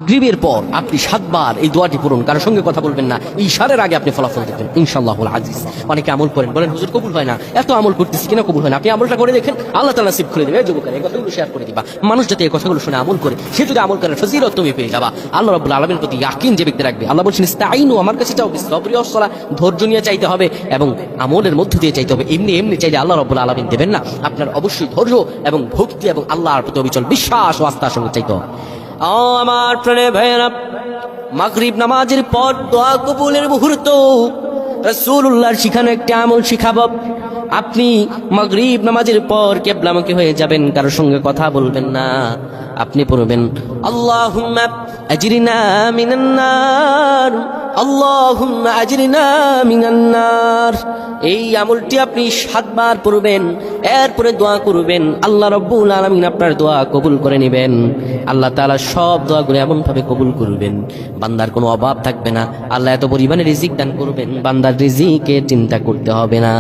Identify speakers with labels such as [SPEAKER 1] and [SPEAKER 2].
[SPEAKER 1] মাগরিবের পর আপনি 7 বার এই দোয়াটি পড়ুন, কারোর সঙ্গে কথা বলবেন না, ইশারের আগে আপনি ফলাফল দেখবেন ইনশাআল্লাহুল আজিজ। অনেকে আমল করেন, বলেন হুজুর কবুল হয় না, এত আমল করতেছি কিনা কবুল হয় না। আপনি আমলটা করে দেখেন, আল্লাহ তাআলা নসিব করে দেবে। যুবকের এই কথাগুলো শেয়ার করে দিবা, মানুষ যাতে এই কথাগুলো শুনে আমল করে, সে যদি আমল করে ফজিলত তুমি পেয়ে যাবা। আল্লাহ রাব্বুল আলামিনের প্রতি ইয়াকিন যে ব্যক্তি রাখবে, আল্লাহ বলছেন ইস্তাঈনু, আমার কাছে চাও, বিসবরি ওয়াস সালাহ, ধৈর্য নিয়ে চাইতে হবে এবং আমলের মধ্য দিয়ে চাইতে হবে। এমনি এমনি চাইলে আল্লাহ রাব্বুল আলামিন দেবেন না। আপনার অবশ্যই ধৈর্য এবং ভক্তি এবং আল্লাহর প্রতি অবিচল বিশ্বাস ও আস্থার সঙ্গে চাইতে হবে। আমার প্রাণের ভাইয়েরা, মাগরিব নামাজের পর দোয়া কবুলের মুহূর্ত রাসূলুল্লাহর শিখানো একটি আমল শিখাবো। আপনি মাগরিব নামাজের পর কিবলামুখী হয়ে যাবেন, কারোর সঙ্গে কথা বলবেন না। আপনি পড়বেন আল্লাহুম্মা আজরিনা মিনান নার, আল্লাহুম্মা আজরিনা মিনান নার। এই আমলটি আপনি 7 বার পড়বেন, এরপরে দোয়া করবেন, আল্লাহ রাব্বুল আলামিন আপনার দোয়া কবুল করে নেবেন। আল্লাহ তাআলা সব দোয়াগুলো এমন ভাবে কবুল করবেন, বান্দার কোনো অভাব থাকবে না। আল্লাহ এত পরিমাণে রিজিক দান করবেন, বান্দার রিজিকের চিন্তা করতে হবে না।